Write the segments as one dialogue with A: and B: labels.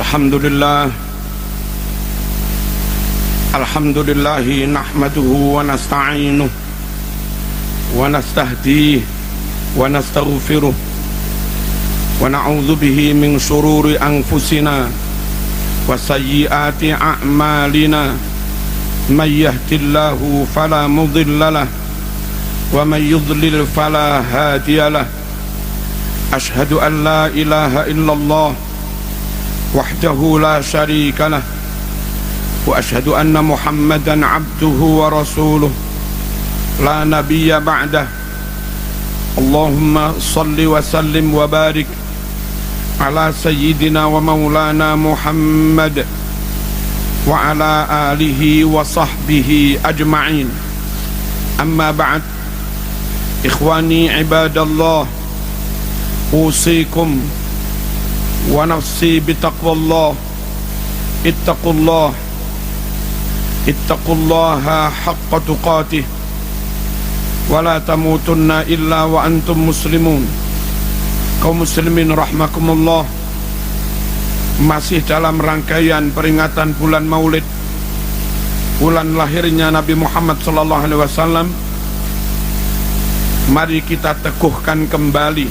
A: Alhamdulillah nahmaduhu wa nasta'inuh wa nastahdihi wa nastaghfiruh wa na'udzu bihi min shururi anfusina wa sayyiati a'malina may yahdihillahu fala mudilla lahu wa may yudlil fala hadiya lahu. Ashhadu an la ilaha illallah wahdahu la syarika lah wa ashhadu anna Muhammadan abduhu wa rasuluh la nabiyya ba'dah. Allahumma salli wa sallim wa barik ala sayyidina wa maulana Muhammad wa ala alihi wa sahbihi ajma'in. Amma ba'd, ikhwani ibadallah, usikum wa nafsi bitaqwallah. Ittaqullaha haqqa tuqatih wa la tamutunna illa wa antum muslimun. Kaum muslimin rahmakumullah, masih dalam rangkaian peringatan bulan Maulid, bulan lahirnya Nabi Muhammad sallallahu alaihi wasallam. Mari kita teguhkan kembali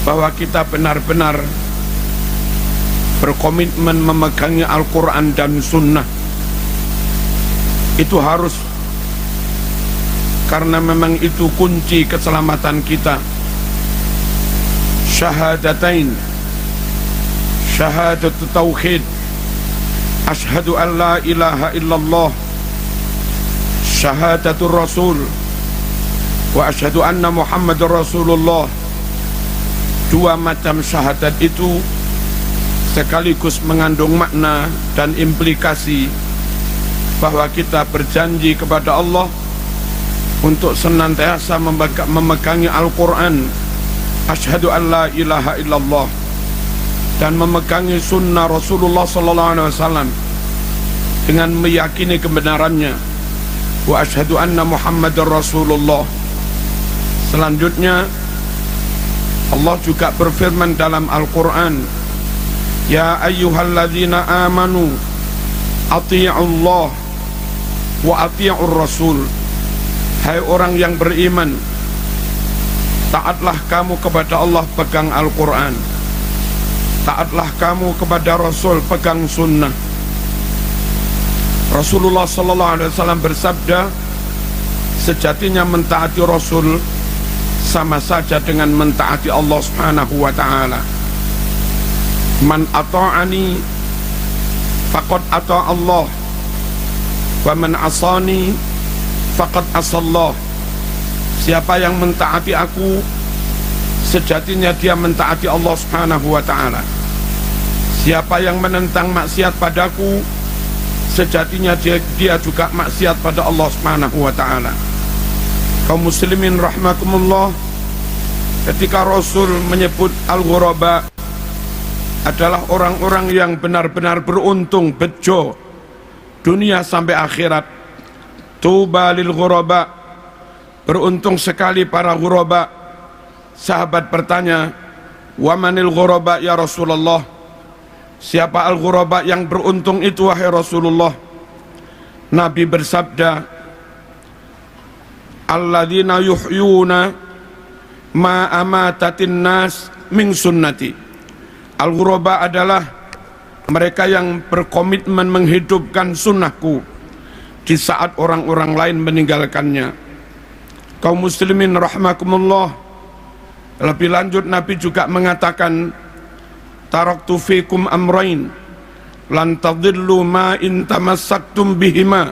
A: bahwa kita benar-benar berkomitmen memegangi Al-Quran dan Sunnah. Itu harus, karena memang itu kunci keselamatan kita. Syahadatain, syahadat tauhid, asyhadu an la ilaha illallah, syahadatul rasul, wa asyhadu anna Muhammadar Rasulullah. Dua macam syahadat itu sekaligus mengandung makna dan implikasi bahwa kita berjanji kepada Allah untuk senantiasa memegangi Al-Quran, asyhadu an la ilaha illallah, dan memegangi sunnah Rasulullah sallallahu alaihi wasallam dengan meyakini kebenarannya, wa asyhadu anna Muhammadar Rasulullah. Selanjutnya Allah juga berfirman dalam Al-Quran, ya ayyuhalladzina amanu ati'ullah wa ati'ur rasul. Hai orang yang beriman, taatlah kamu kepada Allah, pegang Al-Quran. Taatlah kamu kepada Rasul, pegang sunnah. Rasulullah sallallahu alaihi wasallam bersabda, sejatinya mentaati Rasul sama saja dengan mentaati Allah Subhanahu wa ta'ala. Man ata'ani faqad ata' Allah wa man asani faqad asallah. Siapa yang mentaati aku, sejatinya dia mentaati Allah Subhanahu wa ta'ala. Siapa yang menentang maksiat padaku, sejatinya dia juga maksiat pada Allah Subhanahu wa ta'ala. Kaum muslimin rahmakumullah, ketika Rasul menyebut al-ghuraba adalah orang-orang yang benar-benar beruntung, bejo dunia sampai akhirat. Tuba lil ghuraba, beruntung sekali para ghuraba. Sahabat bertanya, wa manil ghuraba ya Rasulullah? Siapa al-ghuraba yang beruntung itu wahai Rasulullah? Nabi bersabda, alladzina yuhyuna ma amatatin nas min sunnati. Al-ghuraba adalah mereka yang berkomitmen menghidupkan sunnahku di saat orang-orang lain meninggalkannya. Kaum muslimin rahmakumullah, lebih lanjut Nabi juga mengatakan, taraktu fikum amrain lan tadillu ma in tamassaktum bihima,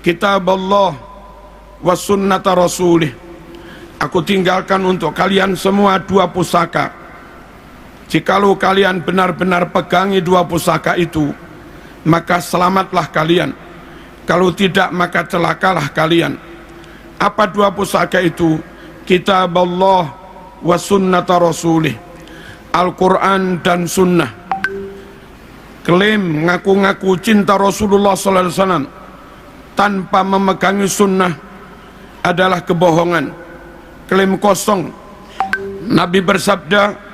A: kitaballah wa sunnata rasulih. Aku tinggalkan untuk kalian semua dua pusaka. Jikalau kalian benar-benar pegangi dua pusaka itu, maka selamatlah kalian. Kalau tidak, maka celakalah kalian. Apa dua pusaka itu? Kitaballah wa sunnata rasulih, Al-Quran dan sunnah. Klaim ngaku-ngaku cinta Rasulullah sallallahu alaihi wasallam tanpa memegangi sunnah adalah kebohongan, klaim kosong. Nabi bersabda,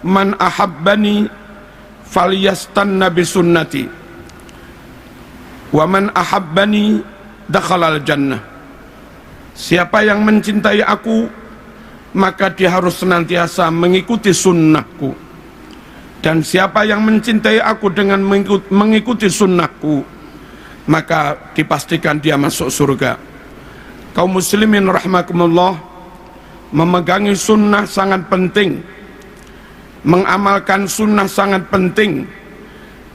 A: man ahabbani falyastanna bisunnati wa man ahabbani dakhalal jannah. Siapa yang mencintai aku, maka dia harus senantiasa mengikuti sunnahku. Dan siapa yang mencintai aku dengan mengikuti sunnahku, maka dipastikan dia masuk surga. Kaum muslimin rahimakumullah, memegangi sunnah sangat penting, mengamalkan sunnah sangat penting,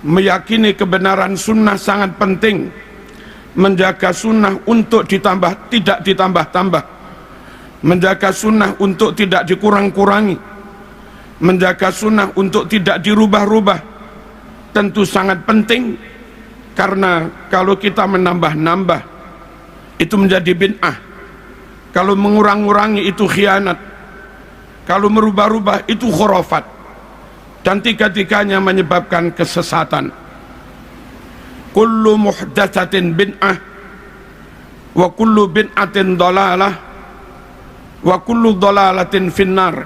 A: meyakini kebenaran sunnah sangat penting, menjaga sunnah untuk ditambah tidak ditambah-tambah, menjaga sunnah untuk tidak dikurang-kurangi, menjaga sunnah untuk tidak dirubah-rubah, tentu sangat penting. Karena kalau kita menambah-nambah itu menjadi bid'ah, kalau mengurang-urangi itu khianat, kalau merubah-rubah itu khurafat, dan tiga-tiganya menyebabkan kesesatan. Kullu muhdatsatin bid'ah wa kullu bid'atin dhalalah wa kullu dhalalatin finnar.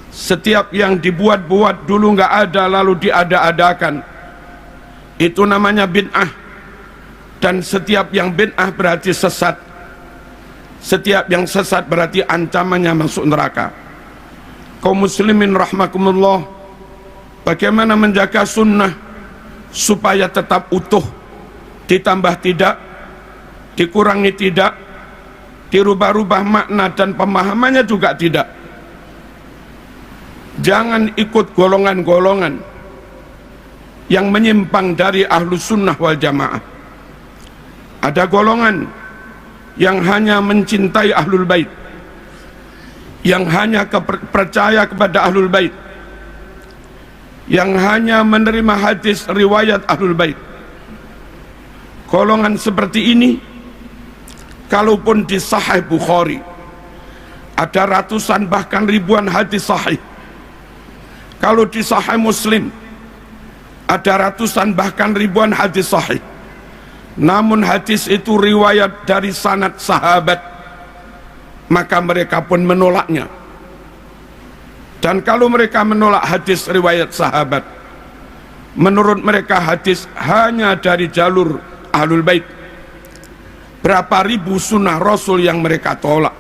A: Setiap yang dibuat-buat dulu nggak ada lalu diada-adakan, itu namanya bid'ah. Dan setiap yang bid'ah berarti sesat. Setiap yang sesat berarti ancamannya masuk neraka. Kaum muslimin rahmakumullah, bagaimana menjaga sunnah supaya tetap utuh, ditambah tidak, dikurangi tidak, dirubah-rubah makna dan pemahamannya juga tidak. Jangan ikut golongan-golongan yang menyimpang dari ahlus sunnah wal jamaah. Ada golongan yang hanya mencintai ahlul bait, yang hanya percaya kepada ahlul bait, yang hanya menerima hadis riwayat ahlul bait. Golongan seperti ini, kalaupun di Sahih Bukhari ada ratusan bahkan ribuan hadis sahih, kalau di Sahih Muslim ada ratusan bahkan ribuan hadis sahih, namun hadis itu riwayat dari sanad sahabat, maka mereka pun menolaknya. Dan kalau mereka menolak hadis riwayat sahabat, menurut mereka hadis hanya dari jalur ahlul bait. Berapa ribu sunnah rasul yang mereka tolak.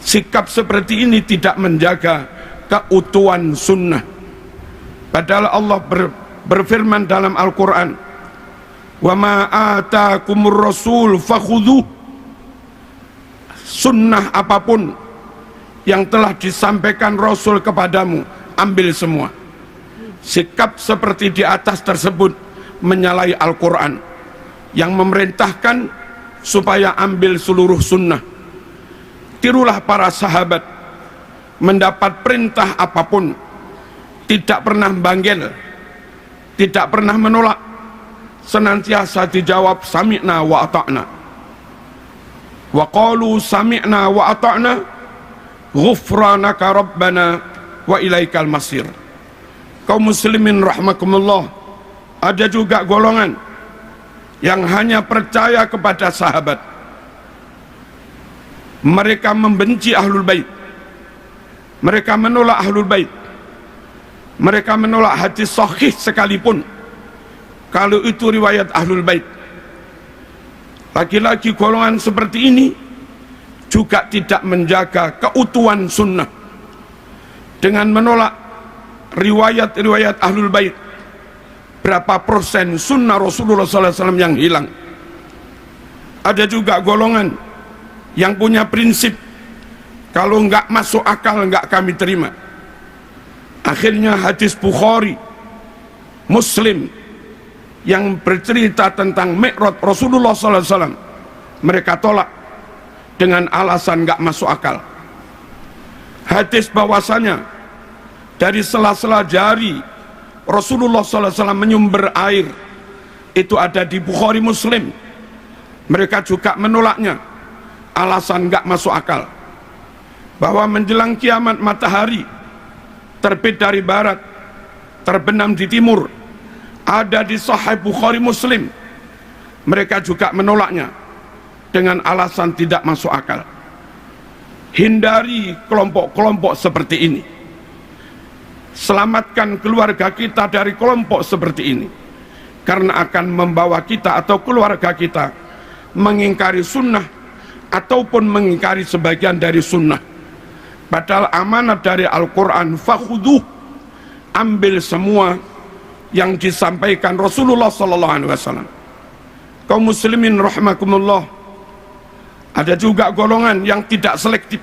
A: Sikap seperti ini tidak menjaga keutuhan sunnah. Padahal Allah berfirman dalam Al-Quran, wa ma atakumur rasul fakhudhuh. Sunnah apapun yang telah disampaikan Rasul kepadamu, ambil semua. Sikap seperti di atas tersebut menyalahi Al-Quran yang memerintahkan supaya ambil seluruh sunnah. Tirulah para sahabat, mendapat perintah apapun tidak pernah banggel, tidak pernah menolak, senantiasa dijawab sami'na wa ata'na. Wa qalu sami'na wa ata'na ghufranaka rabbana wa ilaikal masir. Kaum muslimin rahmakumullah, ada juga golongan yang hanya percaya kepada sahabat. Mereka membenci ahlul bait, mereka menolak ahlul bait, mereka menolak hadis sahih sekalipun kalau itu riwayat ahlul bait. Lagi-lagi golongan seperti ini juga tidak menjaga keutuhan sunnah dengan menolak riwayat-riwayat ahlul bait. Berapa persen sunnah Rasulullah SAW yang hilang? Ada juga golongan yang punya prinsip, kalau enggak masuk akal enggak kami terima. Akhirnya hadis Bukhari, Muslim yang bercerita tentang Mi'raj Rasulullah SAW mereka tolak dengan alasan enggak masuk akal. Hadis bahwasanya dari sela-sela jari Rasulullah SAW menyumber air itu ada di Bukhari Muslim, mereka juga menolaknya, alasan enggak masuk akal. Bahwa menjelang kiamat matahari terbit dari barat, terbenam di timur, ada di Sahih Bukhari Muslim, mereka juga menolaknya dengan alasan tidak masuk akal. Hindari kelompok-kelompok seperti ini. Selamatkan keluarga kita dari kelompok seperti ini, karena akan membawa kita atau keluarga kita mengingkari sunnah ataupun mengingkari sebagian dari sunnah. Padahal amanat dari Al-Quran, fakhuduh, ambil semua yang disampaikan Rasulullah SAW. Kaum muslimin rahimakumullah, ada juga golongan yang tidak selektif.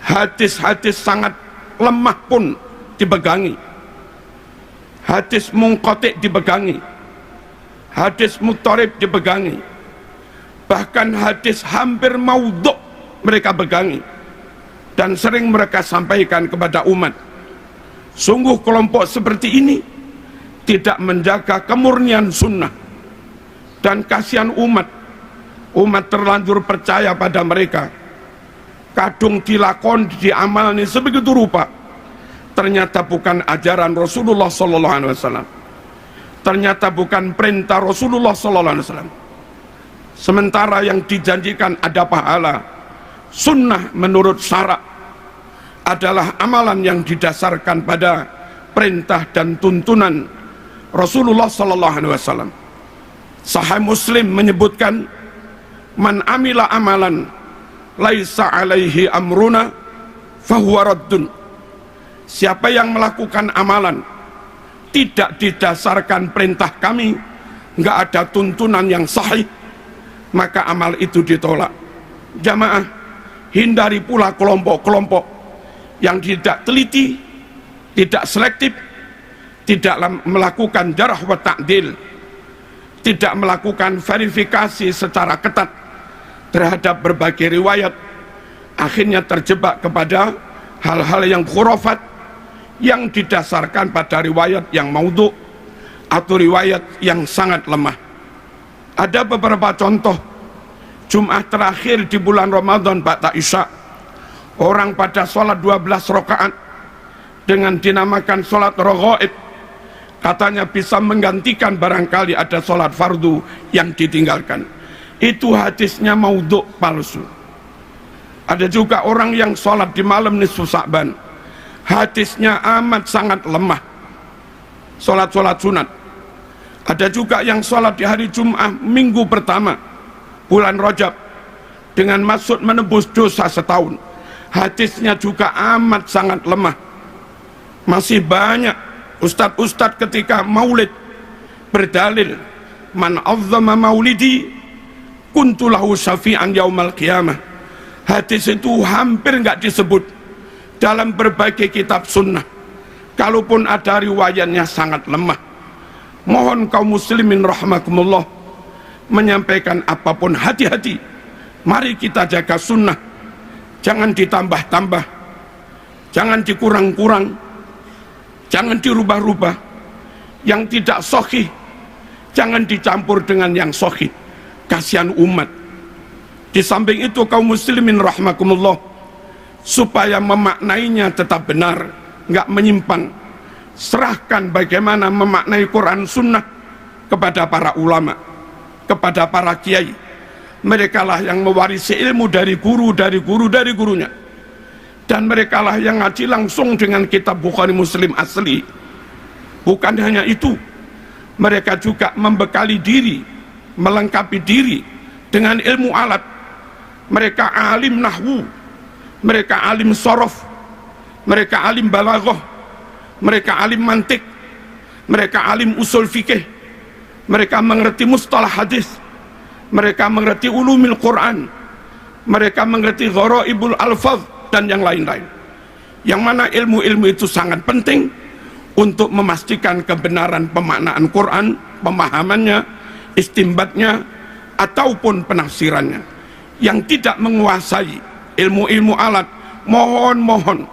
A: Hadis-hadis sangat lemah pun dipegangi, hadis munqati' dipegangi, hadis muttarib dipegangi, bahkan hadis hampir maudhu' mereka pegangi dan sering mereka sampaikan kepada umat. Sungguh kelompok seperti ini tidak menjaga kemurnian sunnah. Dan kasihan umat terlanjur percaya pada mereka, kadung dilakon diamalni sebegitu rupa, ternyata bukan ajaran Rasulullah SAW, ternyata bukan perintah Rasulullah SAW. Sementara yang dijanjikan ada pahala, sunnah menurut syarak adalah amalan yang didasarkan pada perintah dan tuntunan Rasulullah SAW. Sahih Muslim menyebutkan, man amila amalan laisa alaihi amruna fahuwa raddun. Siapa yang melakukan amalan tidak didasarkan perintah kami, nggak ada tuntunan yang sahih, maka amal itu ditolak. Jamaah, hindari pula kelompok-kelompok yang tidak teliti, tidak selektif, tidak melakukan jarh wa ta'dil, tidak melakukan verifikasi secara ketat terhadap berbagai riwayat, akhirnya terjebak kepada hal-hal yang khurafat yang didasarkan pada riwayat yang maudhu' atau riwayat yang sangat lemah. Ada beberapa contoh. Jumat terakhir di bulan Ramadan ba'da Isya, orang pada sholat 12 rakaat dengan dinamakan sholat raghaib, katanya bisa menggantikan barangkali ada sholat fardu yang ditinggalkan. Itu hadisnya maudhu', palsu. Ada juga orang yang sholat di malam nisfu Sa'ban, hadisnya amat sangat lemah, sholat-sholat sunat. Ada juga yang sholat di hari Jum'ah minggu pertama bulan Rajab dengan maksud menebus dosa setahun, hadisnya juga amat sangat lemah. Masih banyak ustadz-ustadz ketika maulid berdalil, man azzama maulidi kuntu lahu syafi'an yaumal qiyamah. Hadis itu hampir nggak disebut dalam berbagai kitab sunnah, kalaupun ada riwayatnya sangat lemah. Mohon kaum muslimin rahimakumullah menyampaikan apapun, hati-hati. Mari kita jaga sunnah, jangan ditambah-tambah, jangan dikurang-kurang, jangan dirubah-rubah. Yang tidak sahih jangan dicampur dengan yang sahih, kasihan umat. Di samping itu kaum muslimin rahimakumullah, supaya memaknainya tetap benar, nggak menyimpang, serahkan bagaimana memaknai Quran sunnah kepada para ulama, kepada para kiai. Mereka lah yang mewarisi ilmu dari guru, dari gurunya, dan mereka lah yang ngaji langsung dengan kitab Bukhari Muslim asli. Bukan hanya itu, mereka juga membekali diri, melengkapi diri dengan ilmu alat. Mereka alim nahwu, mereka alim sorof, mereka alim balaghah, mereka alim mantik, mereka alim usul fikih, mereka mengerti mustalah hadis, mereka mengerti ulumil Quran, mereka mengerti gharaibul alfaz dan yang lain-lain. Yang mana ilmu-ilmu itu sangat penting untuk memastikan kebenaran pemaknaan Quran, pemahamannya, istimbatnya, ataupun penafsirannya. Yang tidak menguasai ilmu-ilmu alat, mohon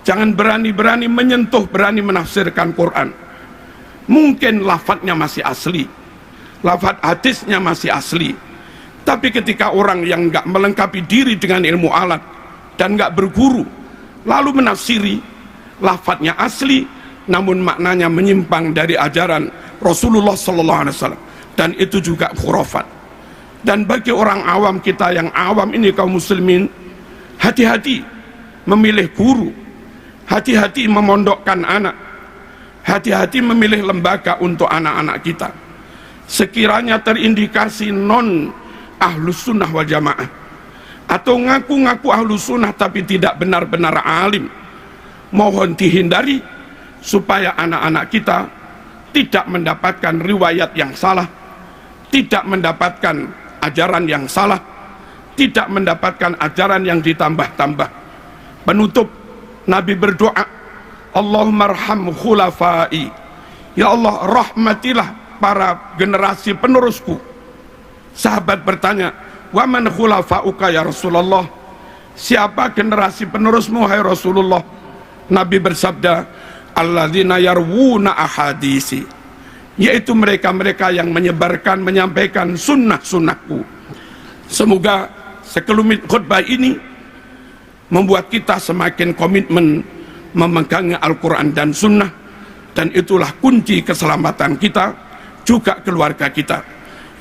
A: jangan berani-berani menyentuh, berani menafsirkan Quran. Mungkin lafadznya masih asli, lafadz hadisnya masih asli, tapi ketika orang yang nggak melengkapi diri dengan ilmu alat dan nggak berguru, lalu menafsiri, lafadznya asli namun maknanya menyimpang dari ajaran Rasulullah SAW, dan itu juga khurafat. Dan bagi orang awam, kita yang awam ini kaum muslimin, hati-hati memilih guru, hati-hati memondokkan anak, hati-hati memilih lembaga untuk anak-anak kita. Sekiranya terindikasi non ahlus sunnah wal jamaah, atau ngaku-ngaku ahlus sunnah tapi tidak benar-benar alim, mohon dihindari supaya anak-anak kita tidak mendapatkan riwayat yang salah, tidak mendapatkan ajaran yang salah, tidak mendapatkan ajaran yang ditambah-tambah. Penutup, Nabi berdoa, Allahumma arham khulafai, ya Allah rahmatilah para generasi penerusku. Sahabat bertanya, wa man khulafauka ya Rasulullah, siapa generasi penerusmu hai Rasulullah? Nabi bersabda, alladzina yarwuna ahadisi, yaitu mereka-mereka yang menyebarkan, menyampaikan sunnah-sunnahku. Semoga sekelumit khutbah ini membuat kita semakin komitmen memegang Al-Quran dan Sunnah, dan itulah kunci keselamatan kita, juga keluarga kita.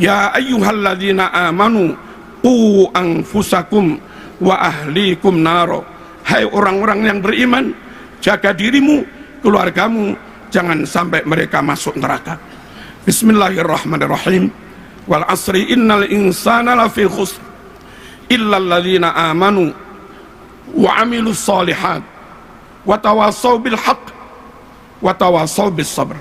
A: Ya ayyuhalladzina amanu qu anfusakum wa ahlikum naro, hai orang-orang yang beriman, jaga dirimu, keluargamu, jangan sampai mereka masuk neraka. Bismillahirrahmanirrahim. Wal asri innal insana lafi khusr illal ladzina amanu wa amilus solihat wa tawasaw bil haqq wa tawasaw bis sabr.